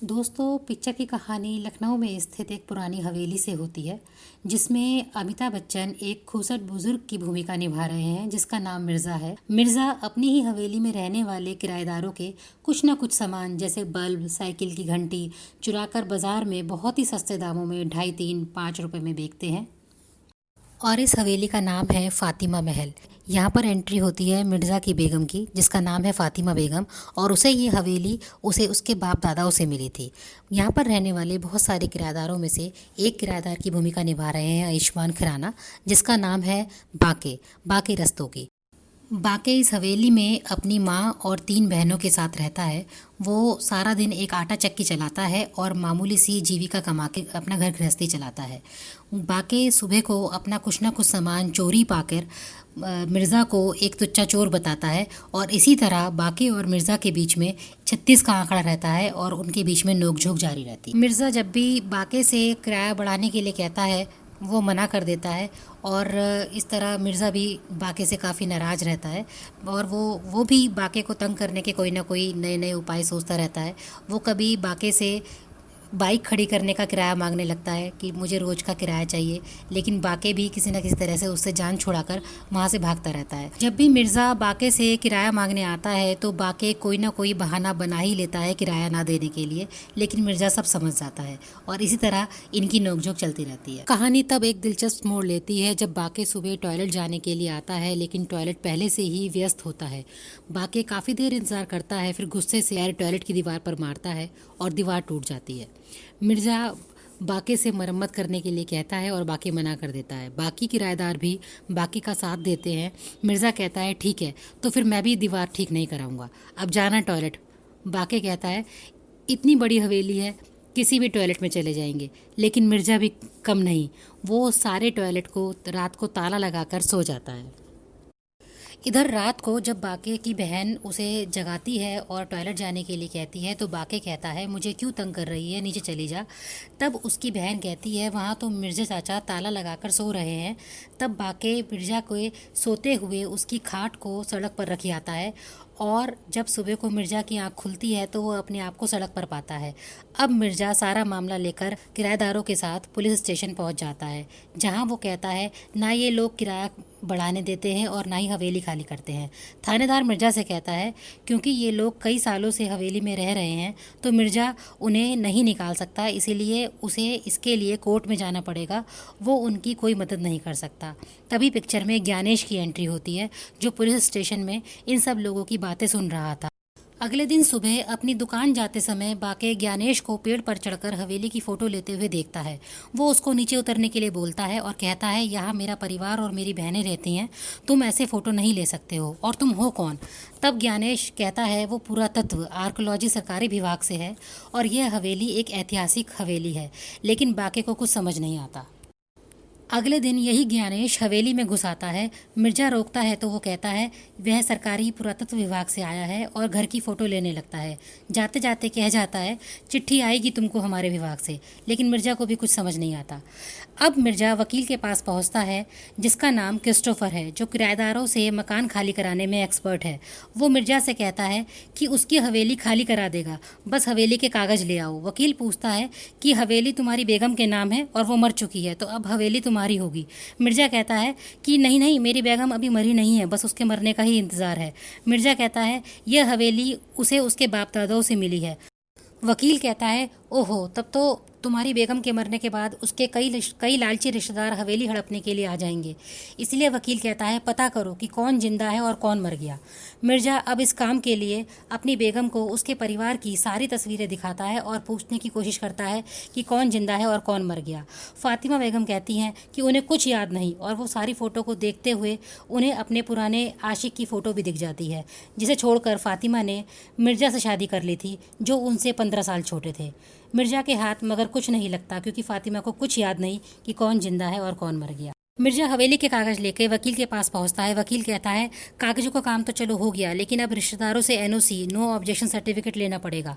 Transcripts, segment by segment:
दोस्तों, पिक्चर की कहानी लखनऊ में स्थित एक पुरानी हवेली से होती है, जिसमें अमिताभ बच्चन एक खूबसूरत बुजुर्ग की भूमिका निभा रहे हैं, जिसका नाम मिर्ज़ा है। मिर्ज़ा अपनी ही हवेली में रहने वाले किराएदारों के कुछ न कुछ सामान जैसे बल्ब, साइकिल की घंटी चुराकर बाजार में बहुत ही सस्ते दामों में 2.5, 3, 5 रुपए में बेचते हैं। और इस हवेली का नाम है फ़ातिमा महल। यहाँ पर एंट्री होती है मिर्ज़ा की बेगम की, जिसका नाम है फ़ातिमा बेगम, और उसे ये हवेली उसे उसके बाप दादाओं से मिली थी। यहाँ पर रहने वाले बहुत सारे किराएदारों में से एक किराएदार की भूमिका निभा रहे हैं आयुष्मान खुराना, जिसका नाम है बाके बाके रस्तोगी। बाके इस हवेली में अपनी माँ और 3 बहनों के साथ रहता है। वो सारा दिन एक आटा चक्की चलाता है और मामूली सी जीविका कमा के अपना घर गृहस्थी चलाता है। बाके सुबह को अपना कुछ ना कुछ सामान चोरी पाकर मिर्ज़ा को एक तुच्चा चोर बताता है, और इसी तरह बाके और मिर्ज़ा के बीच में 36 का आंकड़ा रहता है और उनके बीच में नोकझोंक जारी रहती है। मिर्ज़ा जब भी बाके से किराया बढ़ाने के लिए कहता है, वो मना कर देता है, और इस तरह मिर्ज़ा भी बाके से काफ़ी नाराज़ रहता है, और वो भी बाके को तंग करने के कोई ना कोई नए नए उपाय सोचता रहता है। वो कभी बाके से बाइक खड़ी करने का किराया मांगने लगता है कि मुझे रोज़ का किराया चाहिए, लेकिन बाके भी किसी न किसी तरह से उससे जान छुड़ाकर वहाँ से भागता रहता है। जब भी मिर्ज़ा बाके से किराया मांगने आता है तो बाके कोई ना कोई बहाना बना ही लेता है किराया ना देने के लिए, लेकिन मिर्ज़ा सब समझ जाता है, और इसी तरह इनकी नोकझोंक चलती रहती है। कहानी तब एक दिलचस्प मोड़ लेती है जब बाके सुबह टॉयलेट जाने के लिए आता है, लेकिन टॉयलेट पहले से ही व्यस्त होता है। बाके काफ़ी देर इंतज़ार करता है, फिर गुस्से से टॉयलेट की दीवार पर मारता है और दीवार टूट जाती है। मिर्ज़ा बाके से मरम्मत करने के लिए कहता है और बाके मना कर देता है। बाकी किराएदार भी बाकी का साथ देते हैं। मिर्ज़ा कहता है ठीक है, तो फिर मैं भी दीवार ठीक नहीं कराऊंगा, अब जाना टॉयलेट। बाके कहता है इतनी बड़ी हवेली है, किसी भी टॉयलेट में चले जाएंगे, लेकिन मिर्ज़ा भी कम नहीं, वो सारे टॉयलेट को रात को ताला लगाकर सो जाता है। इधर रात को जब बाके की बहन उसे जगाती है और टॉयलेट जाने के लिए कहती है, तो बाके कहता है मुझे क्यों तंग कर रही है, नीचे चली जा। तब उसकी बहन कहती है वहाँ तो मिर्ज़ा चाचा ताला लगाकर सो रहे हैं। तब बाके मिर्ज़ा को सोते हुए उसकी खाट को सड़क पर रख आता है, और जब सुबह को मिर्ज़ा की आंख खुलती है तो वो अपने आप को सड़क पर पाता है। अब मिर्ज़ा सारा मामला लेकर किराएदारों के साथ पुलिस स्टेशन पहुंच जाता है, जहां वो कहता है ना ये लोग किराया बढ़ाने देते हैं और ना ही हवेली खाली करते हैं। थानेदार मिर्ज़ा से कहता है क्योंकि ये लोग कई सालों से हवेली में रह रहे हैं तो मिर्ज़ा उन्हें नहीं निकाल सकता, इसीलिए उसे इसके लिए कोर्ट में जाना पड़ेगा, वो उनकी कोई मदद नहीं कर सकता। तभी पिक्चर में ज्ञानेश की एंट्री होती है, जो पुलिस स्टेशन में इन सब लोगों की बातें सुन रहा था। अगले दिन सुबह अपनी दुकान जाते समय बाके ज्ञानेश को पेड़ पर चढ़कर हवेली की फ़ोटो लेते हुए देखता है। वो उसको नीचे उतरने के लिए बोलता है और कहता है यहाँ मेरा परिवार और मेरी बहनें रहती हैं, तुम ऐसे फ़ोटो नहीं ले सकते हो, और तुम हो कौन। तब ज्ञानेश कहता है वो पुरातत्व आर्कोलॉजी सरकारी विभाग से है, और यह हवेली एक ऐतिहासिक हवेली है, लेकिन बाके को कुछ समझ नहीं आता। अगले दिन यही ज्ञानेश हवेली में घुस आता है। मिर्ज़ा रोकता है तो वो कहता है वह सरकारी पुरातत्व विभाग से आया है, और घर की फ़ोटो लेने लगता है। जाते जाते कह जाता है चिट्ठी आएगी तुमको हमारे विभाग से, लेकिन मिर्ज़ा को भी कुछ समझ नहीं आता। अब मिर्ज़ा वकील के पास पहुंचता है, जिसका नाम क्रिस्टोफर है, जो किराएदारों से मकान खाली कराने में एक्सपर्ट है। वो मिर्ज़ा से कहता है कि उसकी हवेली खाली करा देगा, बस हवेली के कागज़ ले आओ। वकील पूछता है कि हवेली तुम्हारी बेगम के नाम है और वो मर चुकी है, तो अब हवेली तुम्हारी होगी। मिर्ज़ा कहता है कि नहीं नहीं, मेरी बेगम अभी मरी नहीं है, बस उसके मरने का ही इंतज़ार है। मिर्ज़ा कहता है यह हवेली उसे उसके बाप दादाओं से मिली है। वकील कहता है ओहो, तब तो तुम्हारी बेगम के मरने के बाद उसके कई लालची रिश्तेदार हवेली हड़पने के लिए आ जाएंगे। इसलिए वकील कहता है पता करो कि कौन जिंदा है और कौन मर गया। मिर्ज़ा अब इस काम के लिए अपनी बेगम को उसके परिवार की सारी तस्वीरें दिखाता है और पूछने की कोशिश करता है कि कौन जिंदा है और कौन मर गया। फातिमा बेगम कहती हैं कि उन्हें कुछ याद नहीं, और वो सारी फ़ोटो को देखते हुए उन्हें अपने पुराने आशिक की फ़ोटो भी दिख जाती है, जिसे छोड़कर फातिमा ने मिर्ज़ा से शादी कर ली थी, जो उनसे 15 साल छोटे थे। मिर्ज़ा के हाथ मगर कुछ नहीं लगता, क्योंकि फातिमा को कुछ याद नहीं कि कौन जिंदा है और कौन मर गया। मिर्ज़ा हवेली के कागज़ लेके वकील के पास पहुंचता है। वकील कहता है कागज़ों का काम तो चलो हो गया, लेकिन अब रिश्तेदारों से एनओसी नो ऑब्जेक्शन सर्टिफिकेट लेना पड़ेगा।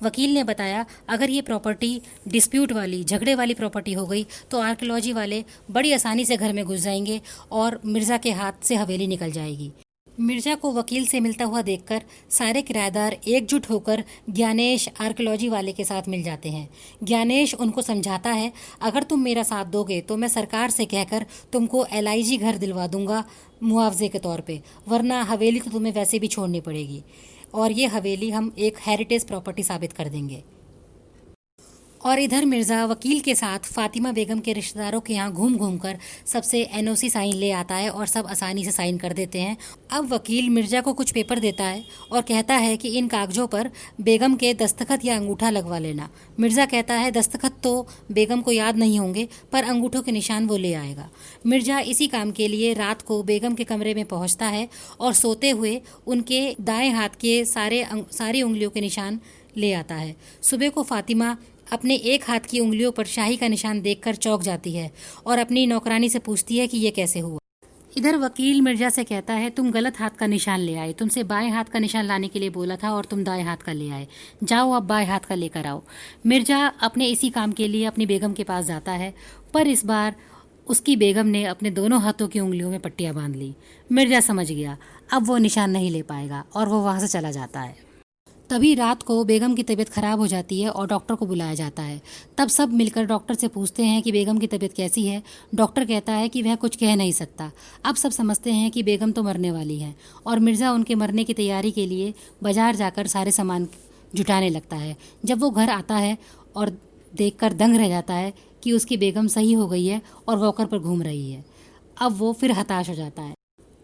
वकील ने बताया अगर ये प्रॉपर्टी डिस्प्यूट वाली, झगड़े वाली प्रॉपर्टी हो गई तो आर्कियोलॉजी वाले बड़ी आसानी से घर में घुस जाएंगे और मिर्ज़ा के हाथ से हवेली निकल जाएगी। मिर्जा को वकील से मिलता हुआ देखकर सारे किराएदार एकजुट होकर ज्ञानेश आर्कियोलॉजी वाले के साथ मिल जाते हैं। ज्ञानेश उनको समझाता है, अगर तुम मेरा साथ दोगे तो मैं सरकार से कहकर तुमको LIG घर दिलवा दूंगा मुआवजे के तौर पे, वरना हवेली तो तुम्हें वैसे भी छोड़नी पड़ेगी और ये हवेली हम एक हेरिटेज प्रॉपर्टी साबित कर देंगे। और इधर मिर्ज़ा वकील के साथ फातिमा बेगम के रिश्तेदारों के यहाँ घूम घूम कर सबसे NOC साइन ले आता है और सब आसानी से साइन कर देते हैं। अब वकील मिर्ज़ा को कुछ पेपर देता है और कहता है कि इन कागज़ों पर बेगम के दस्तखत या अंगूठा लगवा लेना। मिर्ज़ा कहता है दस्तखत तो बेगम को याद नहीं होंगे, पर अंगूठों के निशान वो ले आएगा। मिर्ज़ा इसी काम के लिए रात को बेगम के कमरे में पहुँचता है और सोते हुए उनके दाएँ हाथ के सारी उंगलियों के निशान ले आता है। सुबह को फातिमा अपने एक हाथ की उंगलियों पर शाही का निशान देखकर चौंक जाती है और अपनी नौकरानी से पूछती है कि ये कैसे हुआ। इधर वकील मिर्जा से कहता है, तुम गलत हाथ का निशान ले आए, तुमसे बाएं हाथ का निशान लाने के लिए बोला था और तुम दाएं हाथ का ले आए, जाओ अब बाएं हाथ का लेकर आओ। मिर्जा अपने इसी काम के लिए अपनी बेगम के पास जाता है, पर इस बार उसकी बेगम ने अपने दोनों हाथों की उंगलियों में पट्टियां बांध ली। मिर्जा समझ गया अब वो निशान नहीं ले पाएगा और वो वहां से चला जाता है। तभी रात को बेगम की तबीयत खराब हो जाती है और डॉक्टर को बुलाया जाता है। तब सब मिलकर डॉक्टर से पूछते हैं कि बेगम की तबीयत कैसी है। डॉक्टर कहता है कि वह कुछ कह नहीं सकता। अब सब समझते हैं कि बेगम तो मरने वाली है और मिर्ज़ा उनके मरने की तैयारी के लिए बाजार जाकर सारे सामान जुटाने लगता है। जब वो घर आता है और देखकर दंग रह जाता है कि उसकी बेगम सही हो गई है और वॉकर पर घूम रही है। अब वो फिर हताश हो जाता है।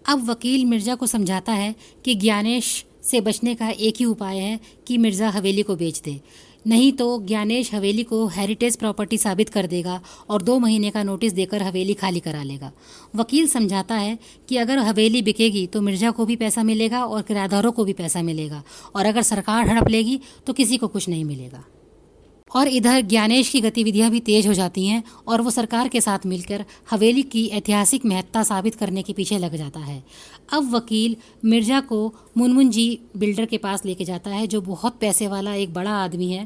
अब वकील मिर्ज़ा को समझाता है कि ज्ञानेश से बचने का एक ही उपाय है कि मिर्ज़ा हवेली को बेच दे, नहीं तो ज्ञानेश हवेली को हेरिटेज प्रॉपर्टी साबित कर देगा और 2 महीने का नोटिस देकर हवेली खाली करा लेगा। वकील समझाता है कि अगर हवेली बिकेगी तो मिर्ज़ा को भी पैसा मिलेगा और किराएदारों को भी पैसा मिलेगा, और अगर सरकार हड़प लेगी तो किसी को कुछ नहीं मिलेगा। और इधर ज्ञानेश की गतिविधियां भी तेज हो जाती हैं और वो सरकार के साथ मिलकर हवेली की ऐतिहासिक महत्ता साबित करने के पीछे लग जाता है। अब वकील मिर्ज़ा को मुनमुन जी बिल्डर के पास लेके जाता है, जो बहुत पैसे वाला एक बड़ा आदमी है।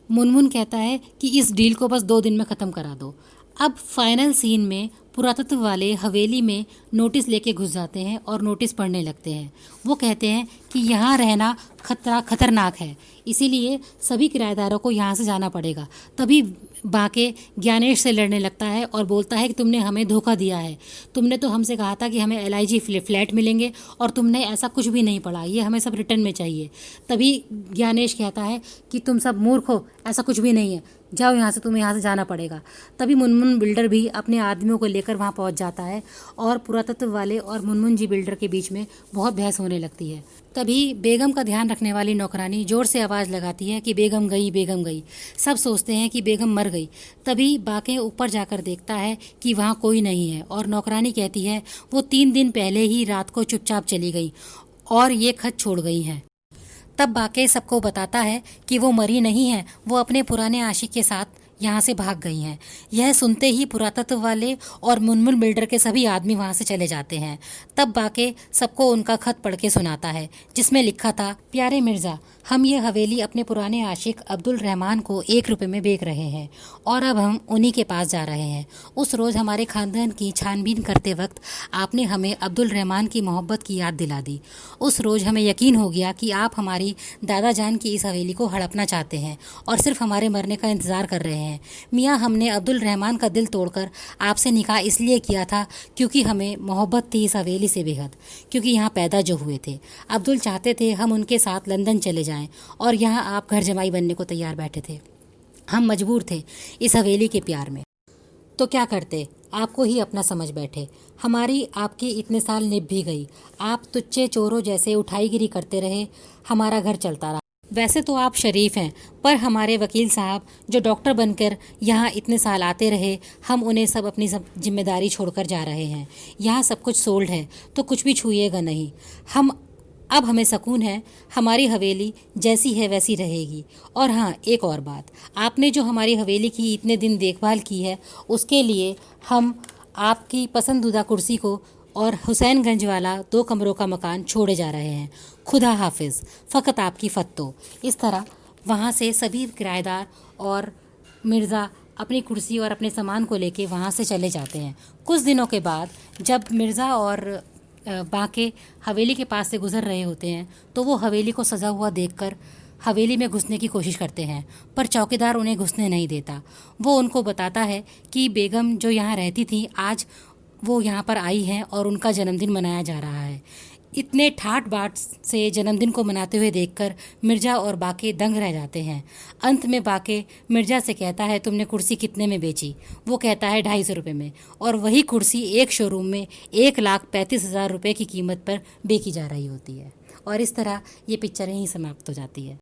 मुनमुन कहता है कि इस डील को बस 2 दिन में ख़त्म करा दो। अब फाइनल सीन में पुरातत्व वाले हवेली में नोटिस लेके घुस जाते हैं और नोटिस पढ़ने लगते हैं। वो कहते हैं कि यहाँ रहना खतरनाक है, इसीलिए सभी किराएदारों को यहाँ से जाना पड़ेगा। तभी बाके ज्ञानेश से लड़ने लगता है और बोलता है कि तुमने हमें धोखा दिया है, तुमने तो हमसे कहा था कि हमें LIG फ्लैट मिलेंगे और तुमने ऐसा कुछ भी नहीं पढ़ा, ये हमें सब रिटर्न में चाहिए। तभी ज्ञानेश कहता है कि तुम सब मूर्ख हो, ऐसा कुछ भी नहीं है, जाओ यहाँ से, तुम्हें यहाँ से जाना पड़ेगा। तभी मुनमुन बिल्डर भी अपने आदमियों को लेकर वहाँ पहुँच जाता है और पुरातत्व वाले और मुनमुन जी बिल्डर के बीच में बहुत बहस होने लगती है। तभी बेगम का ध्यान रखने वाली नौकरानी जोर से आवाज़ लगाती है कि बेगम गई, बेगम गई। सब सोचते हैं कि बेगम मर गई। तभी बाके ऊपर जाकर देखता है कि वहाँ कोई नहीं है और नौकरानी कहती है वो 3 दिन पहले ही रात को चुपचाप चली गई और ये खत छोड़ गई है। तब बाके सबको बताता है कि वो मरी नहीं है, वो अपने पुराने आशिक के साथ यहाँ से भाग गई हैं। यह सुनते ही पुरातत्व वाले और मुनमुन बिल्डर के सभी आदमी वहाँ से चले जाते हैं। तब बाके सबको उनका खत पढ़ के सुनाता है, जिसमें लिखा था, प्यारे मिर्ज़ा, हम ये हवेली अपने पुराने आशिक अब्दुल रहमान को 1 रुपये में बेच रहे हैं और अब हम उन्हीं के पास जा रहे हैं। उस रोज़ हमारे ख़ानदान की छानबीन करते वक्त आपने हमें अब्दुल रहमान की मोहब्बत की याद दिला दी। उस रोज़ हमें यकीन हो गया कि आप हमारी दादा जान की इस हवेली को हड़पना चाहते हैं और सिर्फ हमारे मरने का इंतज़ार कर रहे हैं। मियाँ, हमने अब्दुल रहमान का दिल तोड़कर आपसे निकाह इसलिए किया था क्योंकि हमें मोहब्बत थी इस हवेली से बेहद, क्योंकि यहाँ पैदा जो हुए थे। अब्दुल चाहते थे हम उनके साथ लंदन चले जाएं और यहाँ आप घर जमाई बनने को तैयार बैठे थे। हम मजबूर थे इस हवेली के प्यार में, तो क्या करते, आपको ही अपना समझ बैठे। हमारी आपकी इतने साल निभ भी गई। आप तुच्चे चोरों जैसे उठाईगिरी करते रहे, हमारा घर चलता रहा। वैसे तो आप शरीफ हैं, पर हमारे वकील साहब जो डॉक्टर बनकर यहाँ इतने साल आते रहे, हम उन्हें सब अपनी सब जिम्मेदारी छोड़कर जा रहे हैं। यहाँ सब कुछ सोल्ड है तो कुछ भी छूइएगा नहीं। अब हमें सुकून है, हमारी हवेली जैसी है वैसी रहेगी। और हाँ, एक और बात, आपने जो हमारी हवेली की इतने दिन देखभाल की है, उसके लिए हम आपकी पसंदीदा कुर्सी को और हुसैनगंज वाला 2 कमरों का मकान छोड़े जा रहे हैं। खुदा हाफिज़, फ़कत आपकी फत्तो। इस तरह वहाँ से सभी किराएदार और मिर्ज़ा अपनी कुर्सी और अपने सामान को लेके वहाँ से चले जाते हैं। कुछ दिनों के बाद जब मिर्ज़ा और बाके हवेली के पास से गुजर रहे होते हैं तो वो हवेली को सजा हुआ देखकर हवेली में घुसने की कोशिश करते हैं, पर चौकीदार उन्हें घुसने नहीं देता। वो उनको बताता है कि बेगम जो यहाँ रहती थी आज वो यहाँ पर आई हैं और उनका जन्मदिन मनाया जा रहा है। इतने ठाट बाट से जन्मदिन को मनाते हुए देखकर मिर्ज़ा और बाके दंग रह जाते हैं। अंत में बाके मिर्ज़ा से कहता है, तुमने कुर्सी कितने में बेची? वो कहता है 250 रुपये में, और वही कुर्सी एक शोरूम में 1,35,000 रुपये की कीमत पर बेची जा रही होती है। और इस तरह ये पिक्चर यहीं समाप्त हो जाती है।